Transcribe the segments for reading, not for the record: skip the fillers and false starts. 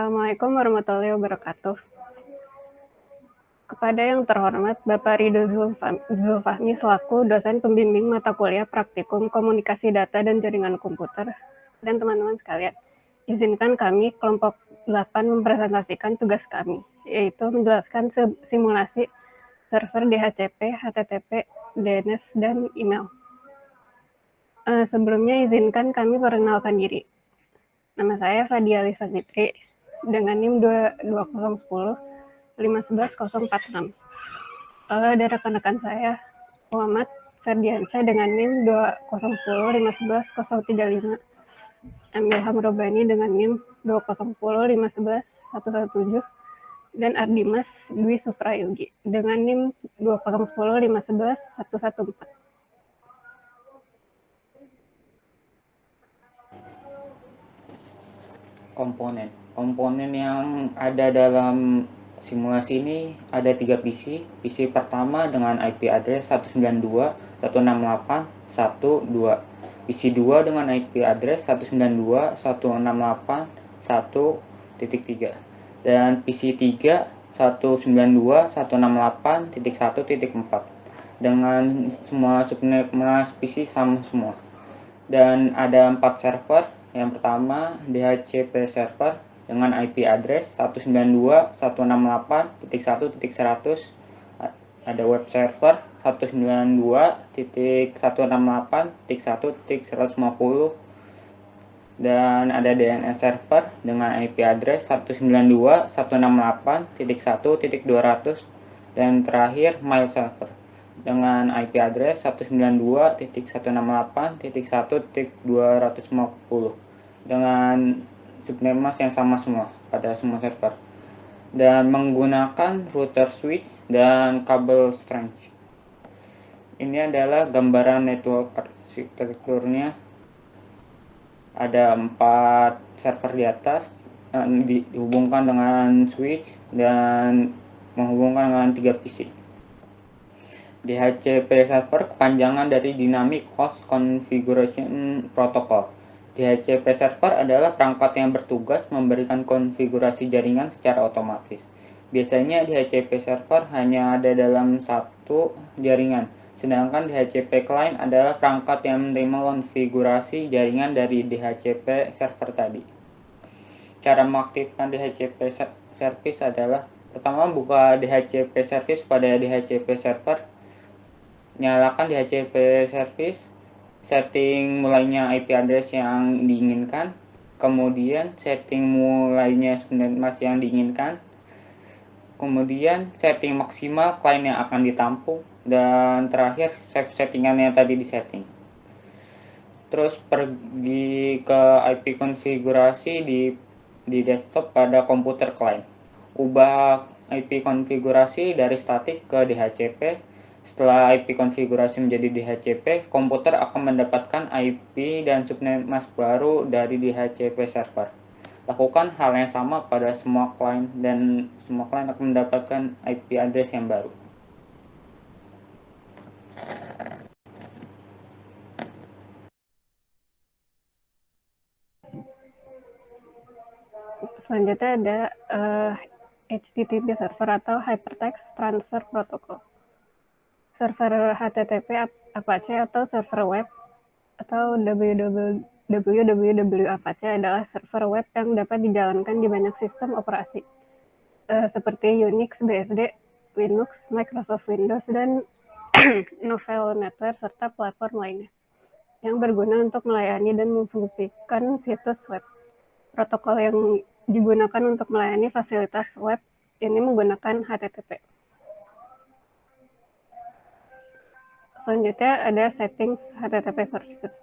Assalamualaikum warahmatullahi wabarakatuh. Kepada yang terhormat Bapak Ridho Zulfahmi selaku dosen pembimbing mata kuliah praktikum komunikasi data dan jaringan komputer, dan teman-teman sekalian, izinkan kami kelompok 8 mempresentasikan tugas kami, yaitu menjelaskan simulasi server DHCP, HTTP, DNS, dan email. Sebelumnya izinkan kami perkenalkan diri. Nama saya Fadia Lisa Fitri dengan NIM 2010 511046. Lalu ada rekan-rekan saya, Muhammad Ferdiansyah dengan NIM 2010 51035, Emil Hamrobani dengan NIM 2010 511 117, dan Ardimas Dwi Suprayogi dengan NIM 2010 511 114. Komponen yang ada dalam simulasi ini ada 3 PC. PC pertama dengan IP address 192.168.1.2. PC 2 dengan IP address 192.168.1.3. Dan PC 3 192.168.1.4 dengan semua subnet PC sama semua. Dan ada 4 server. Yang pertama DHCP server dengan IP address 192.168.1.100. Ada web server 192.168.1.150. Dan ada DNS server dengan IP address 192.168.1.200. Dan terakhir mail server dengan IP address 192.168.1.250 dengan subnet mask yang sama semua pada semua server, dan menggunakan router switch dan kabel strange. Ini adalah gambaran network arsitekturnya. Ada 4 server di atas dihubungkan dengan switch dan menghubungkan dengan 3 PC. DHCP server kepanjangan dari Dynamic Host Configuration Protocol. DHCP server adalah perangkat yang bertugas memberikan konfigurasi jaringan secara otomatis. Biasanya DHCP server hanya ada dalam satu jaringan, sedangkan DHCP client adalah perangkat yang menerima konfigurasi jaringan dari DHCP server tadi. Cara mengaktifkan DHCP service adalah: pertama, buka DHCP service pada DHCP server, nyalakan DHCP service, setting mulainya IP address yang diinginkan, kemudian setting mulainya subnet mask yang diinginkan, kemudian setting maksimal client yang akan ditampung, dan terakhir save settingan yang tadi disetting. Terus pergi ke IP konfigurasi di desktop pada komputer client. Ubah IP konfigurasi dari statik ke DHCP. Setelah IP konfigurasi menjadi DHCP, komputer akan mendapatkan IP dan subnet mask baru dari DHCP server. Lakukan hal yang sama pada semua client, dan semua client akan mendapatkan IP address yang baru. Selanjutnya ada HTTP server atau Hypertext Transfer Protocol. Server HTTP Apache atau server web atau www Apache adalah server web yang dapat dijalankan di banyak sistem operasi seperti Unix, BSD, Linux, Microsoft Windows, dan Novell NetWare serta platform lainnya yang berguna untuk melayani dan memfungsikan situs web. Protokol yang digunakan untuk melayani fasilitas web ini menggunakan HTTP. Selanjutnya ada settings HTTP services.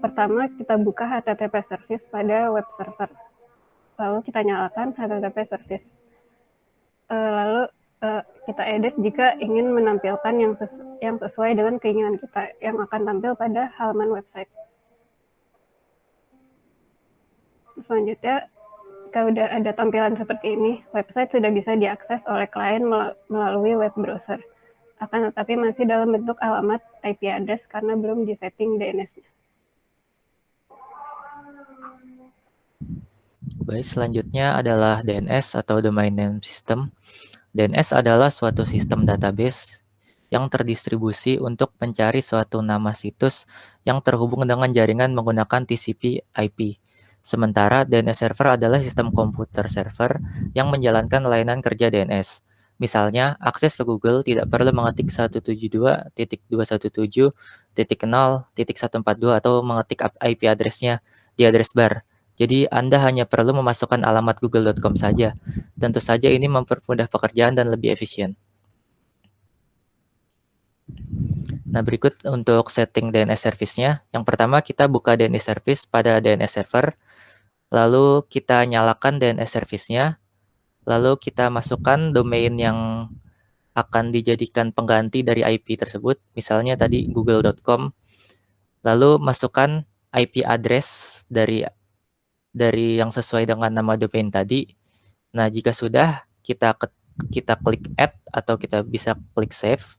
Pertama, kita buka HTTP service pada web server. Lalu kita nyalakan HTTP service. Lalu kita edit jika ingin menampilkan yang sesuai dengan keinginan kita yang akan tampil pada halaman website. Selanjutnya, jika sudah ada tampilan seperti ini, website sudah bisa diakses oleh klien melalui web browser. Akan tetapi masih dalam bentuk alamat IP address karena belum disetting DNS-nya. Baik, selanjutnya adalah DNS atau Domain Name System. DNS adalah suatu sistem database yang terdistribusi untuk mencari suatu nama situs yang terhubung dengan jaringan menggunakan TCP/IP. Sementara DNS server adalah sistem komputer server yang menjalankan layanan kerja DNS. Misalnya, akses ke Google tidak perlu mengetik 172.217.0.142 atau mengetik IP address-nya di address bar. Jadi, Anda hanya perlu memasukkan alamat google.com saja. Tentu saja ini mempermudah pekerjaan dan lebih efisien. Nah, berikut untuk setting DNS service-nya. Yang pertama, kita buka DNS service pada DNS server. Lalu kita nyalakan DNS service-nya. Lalu kita masukkan domain yang akan dijadikan pengganti dari IP tersebut. Misalnya tadi google.com. Lalu masukkan IP address dari yang sesuai dengan nama domain tadi. Nah, jika sudah, kita klik add atau kita bisa klik save.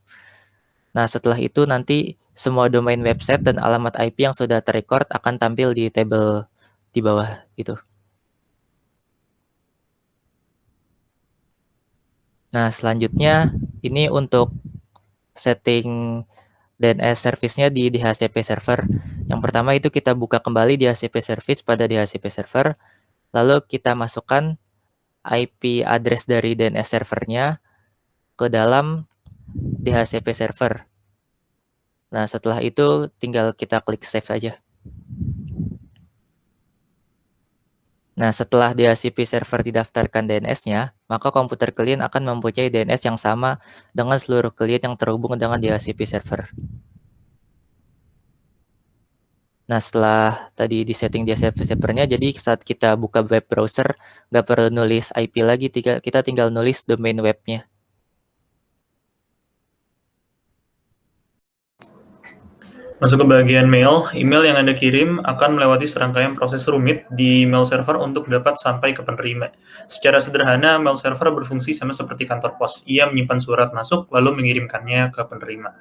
Nah, setelah itu nanti semua domain website dan alamat IP yang sudah terrecord akan tampil di tabel di bawah itu. Nah, selanjutnya ini untuk setting DNS service-nya di DHCP server. Yang pertama itu kita buka kembali DHCP service pada DHCP server. Lalu kita masukkan IP address dari DNS servernya ke dalam DHCP server. Nah, setelah itu tinggal kita klik save saja. Nah, setelah DHCP server didaftarkan DNS-nya, maka komputer klien akan mempunyai DNS yang sama dengan seluruh klien yang terhubung dengan DHCP server. Nah, setelah tadi disetting DHCP servernya, jadi saat kita buka web browser, nggak perlu nulis IP lagi, kita tinggal nulis domain webnya. Masuk ke bagian mail, email yang Anda kirim akan melewati serangkaian proses rumit di mail server untuk dapat sampai ke penerima. Secara sederhana, mail server berfungsi sama seperti kantor pos. Ia menyimpan surat masuk, lalu mengirimkannya ke penerima.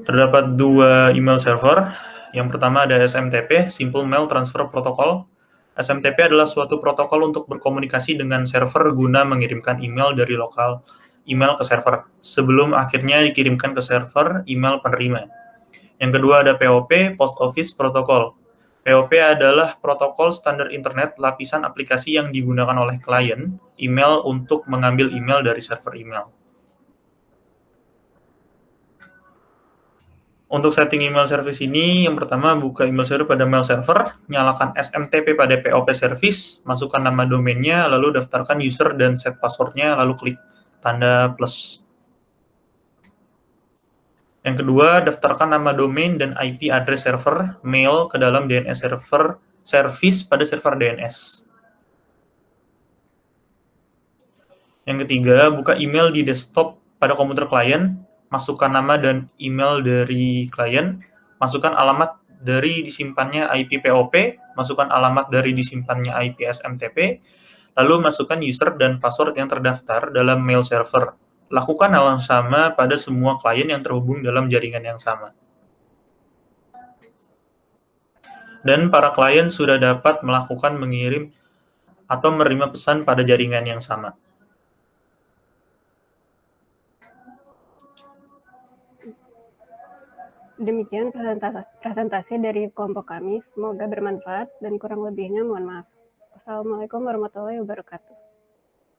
Terdapat dua email server. Yang pertama ada SMTP, Simple Mail Transfer Protocol. SMTP adalah suatu protokol untuk berkomunikasi dengan server guna mengirimkan email dari lokal email ke server, sebelum akhirnya dikirimkan ke server email penerima. Yang kedua ada POP, Post Office Protocol. POP adalah protokol standar internet lapisan aplikasi yang digunakan oleh klien email untuk mengambil email dari server email. Untuk setting email service ini, yang pertama buka email server pada mail server, nyalakan SMTP pada POP service, masukkan nama domainnya, lalu daftarkan user dan set passwordnya, lalu klik tanda plus. Yang kedua, daftarkan nama domain dan IP address server mail ke dalam DNS server service pada server DNS. Yang ketiga, buka email di desktop pada komputer klien, masukkan nama dan email dari klien, masukkan alamat dari disimpannya IP POP, masukkan alamat dari disimpannya IP SMTP, lalu masukkan user dan password yang terdaftar dalam mail server. Lakukan hal yang sama pada semua klien yang terhubung dalam jaringan yang sama. Dan para klien sudah dapat melakukan mengirim atau menerima pesan pada jaringan yang sama. Demikian presentasi dari kelompok kami. Semoga bermanfaat dan kurang lebihnya mohon maaf. Wassalamualaikum warahmatullahi wabarakatuh.